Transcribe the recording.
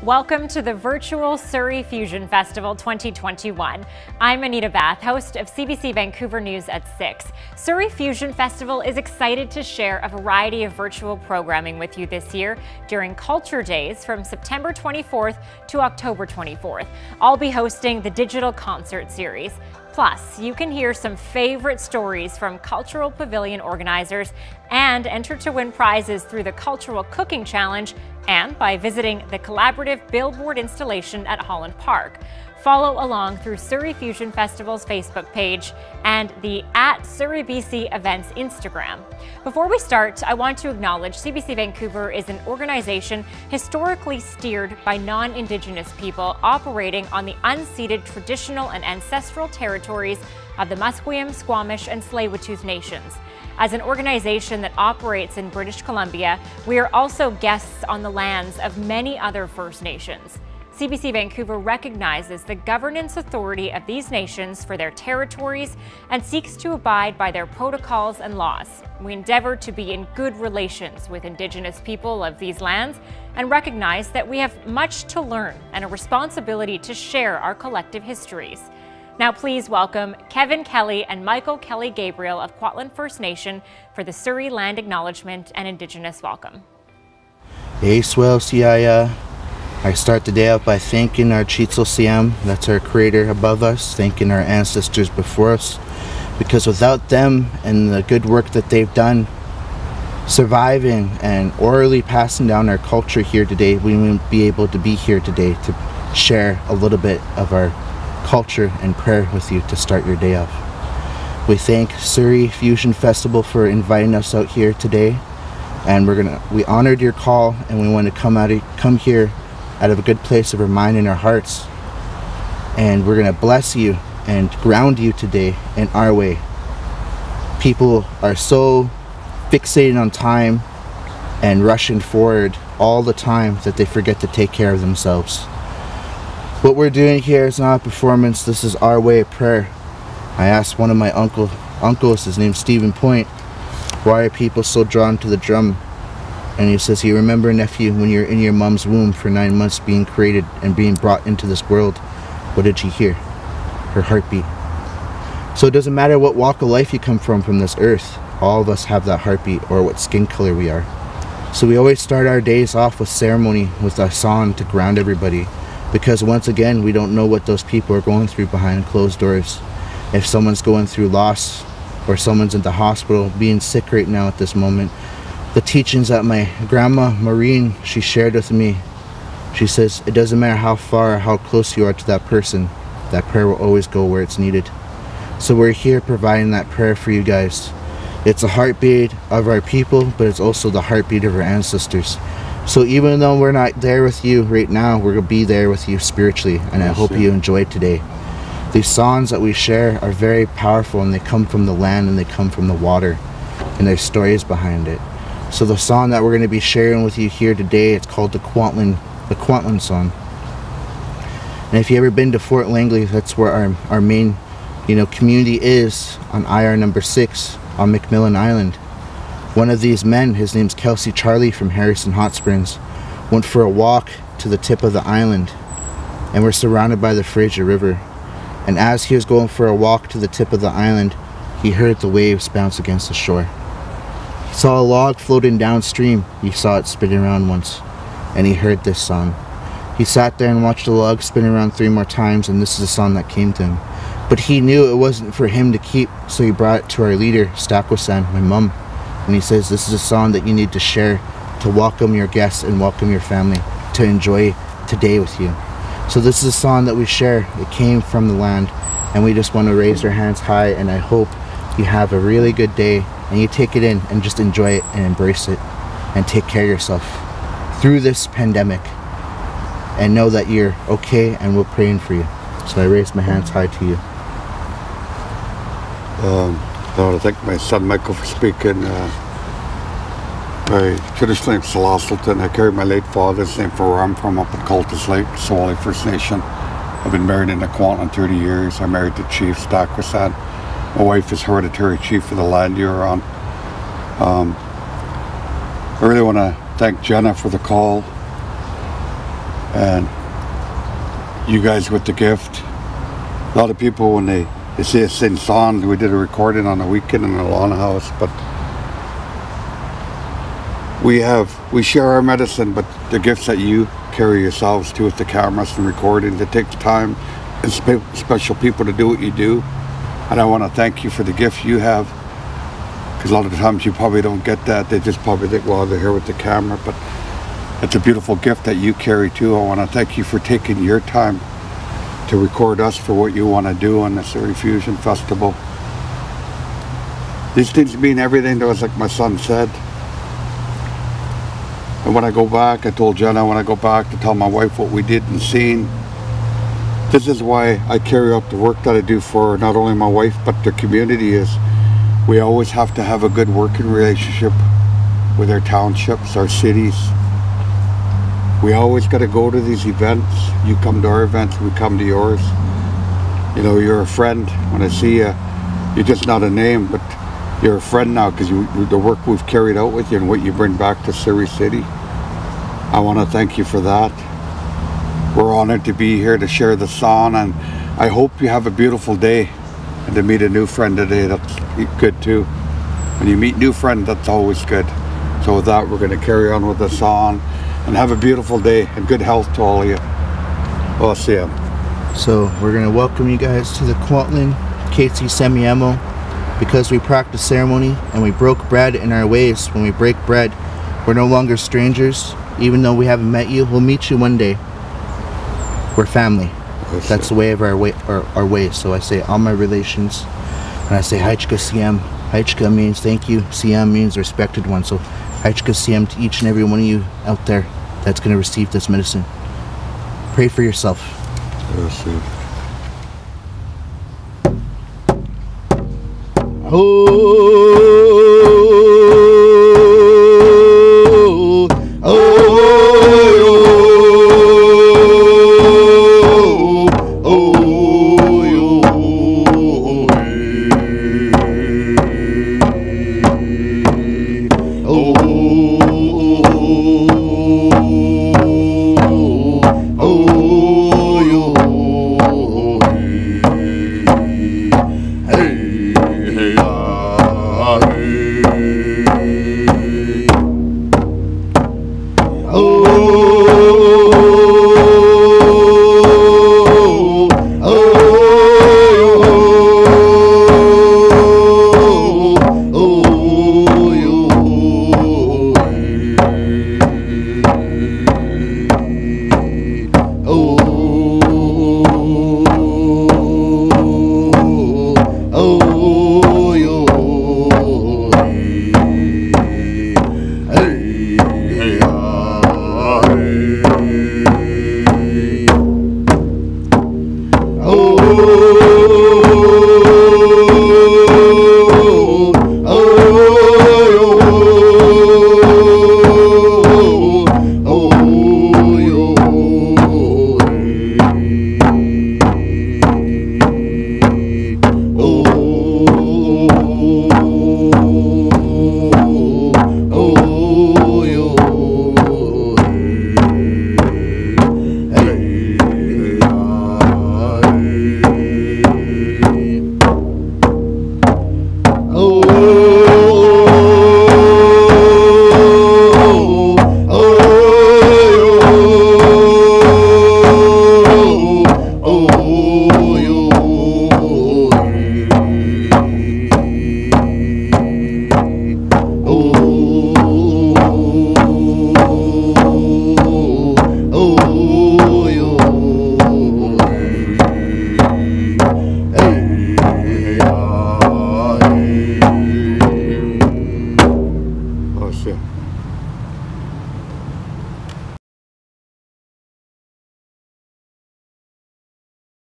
Welcome to the virtual Surrey Fusion Festival 2021. I'm Anita Bath, host of CBC Vancouver News at 6. Surrey Fusion Festival is excited to share a variety of virtual programming with you this year during Culture Days from September 24th to October 24th. I'll be hosting the digital concert series. Plus, you can hear some favorite stories from Cultural Pavilion organizers and enter to win prizes through the Cultural Cooking Challenge and by visiting the collaborative billboard installation at Holland Park. Follow along through Surrey Fusion Festival's Facebook page and the @SurreyBC Events Instagram. Before we start, I want to acknowledge CBC Vancouver is an organization historically steered by non-Indigenous people operating on the unceded traditional and ancestral territories of the Musqueam, Squamish, and Tsleil-Waututh nations. As an organization that operates in British Columbia, we are also guests on the lands of many other First Nations. CBC Vancouver recognizes the governance authority of these nations for their territories and seeks to abide by their protocols and laws. We endeavor to be in good relations with Indigenous people of these lands and recognize that we have much to learn and a responsibility to share our collective histories. Now please welcome Kevin Kelly and Michael Kelly Gabriel of Kwantlen First Nation for the Surrey Land Acknowledgement and Indigenous Welcome. Hey, swell, Semiahma. I start the day out by thanking our Chitzel Siam, that's our creator above us, thanking our ancestors before us, because without them and the good work that they've done, surviving and orally passing down our culture here today, we wouldn't be able to be here today to share a little bit of our culture and prayer with you to start your day off. We thank Surrey Fusion Festival for inviting us out here today, and we honored your call, and we want to come here out of a good place of our mind and our hearts, and we're gonna bless you and ground you today in our way. People are so fixated on time and rushing forward all the time that they forget to take care of themselves. What we're doing here is not a performance, this is our way of prayer. I asked one of my uncles, his name's Stephen Point, why are people so drawn to the drum? And he says, you remember, nephew, when you're in your mom's womb for 9 months being created and being brought into this world, what did you hear? Her heartbeat. So it doesn't matter what walk of life you come from this earth, all of us have that heartbeat or what skin color we are. So we always start our days off with ceremony, with a song to ground everybody, because once again, we don't know what those people are going through behind closed doors. If someone's going through loss or someone's in the hospital being sick right now at this moment, the teachings that my grandma Maureen, she shared with me, she says, it doesn't matter how far or how close you are to that person, that prayer will always go where it's needed. So we're here providing that prayer for you guys. It's a heartbeat of our people, but it's also the heartbeat of our ancestors. So even though we're not there with you right now, we're going to be there with you spiritually, and I hope you enjoy today. These songs that we share are very powerful, and they come from the land and they come from the water, and there's stories behind it. So the song that we're going to be sharing with you here today, it's called the Kwantlen song. And if you've ever been to Fort Langley, that's where our main community is, on IR number 6 on McMillan Island. One of these men, his name's Kelsey Charlie from Harrison Hot Springs, went for a walk to the tip of the island, and we're surrounded by the Fraser River. And as he was going for a walk to the tip of the island, he heard the waves bounce against the shore. He saw a log floating downstream. He saw it spinning around once, and he heard this song. He sat there and watched the log spin around 3 more times, and this is the song that came to him. But he knew it wasn't for him to keep, so he brought it to our leader, Stakwasan, my mum. And he says, this is a song that you need to share to welcome your guests and welcome your family to enjoy today with you. So this is a song that we share. It came from the land, and we just want to raise our hands high, and I hope you have a really good day and you take it in and just enjoy it and embrace it and take care of yourself through this pandemic, and know that you're okay, and we're praying for you. So I raise my hands high to you. I want to thank my son Michael for speaking. My traditional name is Salish. I carry my late father's name for where I'm from, up in Cultus Lake, Salish First Nation. I've been married in Kwantlen 30 years. I'm married to Chief Stakwasan. My wife is hereditary chief of the land you're on. I really want to thank Jenna for the call. And you guys with the gift. A lot of people, when they see us sing songs, we did a recording on the weekend in the lawn house, but we share our medicine, but the gifts that you carry yourselves to with the cameras and recording, it takes time and special people to do what you do. And I want to thank you for the gift you have, because a lot of the times you probably don't get that. They just probably think, well, they're here with the camera, but it's a beautiful gift that you carry too. I want to thank you for taking your time to record us for what you want to do on the Surrey Fusion Festival. These things mean everything to us, like my son said. And when I go back, I told Jenna, when I go back to tell my wife what we did and seen, this is why I carry out the work that I do for not only my wife, but the community. Is we always have to have a good working relationship with our townships, our cities. We always got to go to these events. You come to our events, we come to yours. You know, you're a friend. When I see you, you're just not a name, but you're a friend now, because the work we've carried out with you and what you bring back to Surrey City. I want to thank you for that. We're honored to be here to share the song, and I hope you have a beautiful day. And to meet a new friend today, that's good too. When you meet new friends, that's always good. So with that, we're going to carry on with the song, and have a beautiful day and good health to all of you. I'll see you. So we're going to welcome you guys to the Kwantlen, Katzie, Semiahmoo. Because we practice ceremony and we broke bread in our ways. When we break bread, we're no longer strangers. Even though we haven't met you, we'll meet you one day. We're family. That's the way of our ways. So I say all my relations, and I say Haichka Siem. Haichka means thank you. Siem means respected one. So Haichka Siem to each and every one of you out there that's going to receive this medicine. Pray for yourself. Yeah.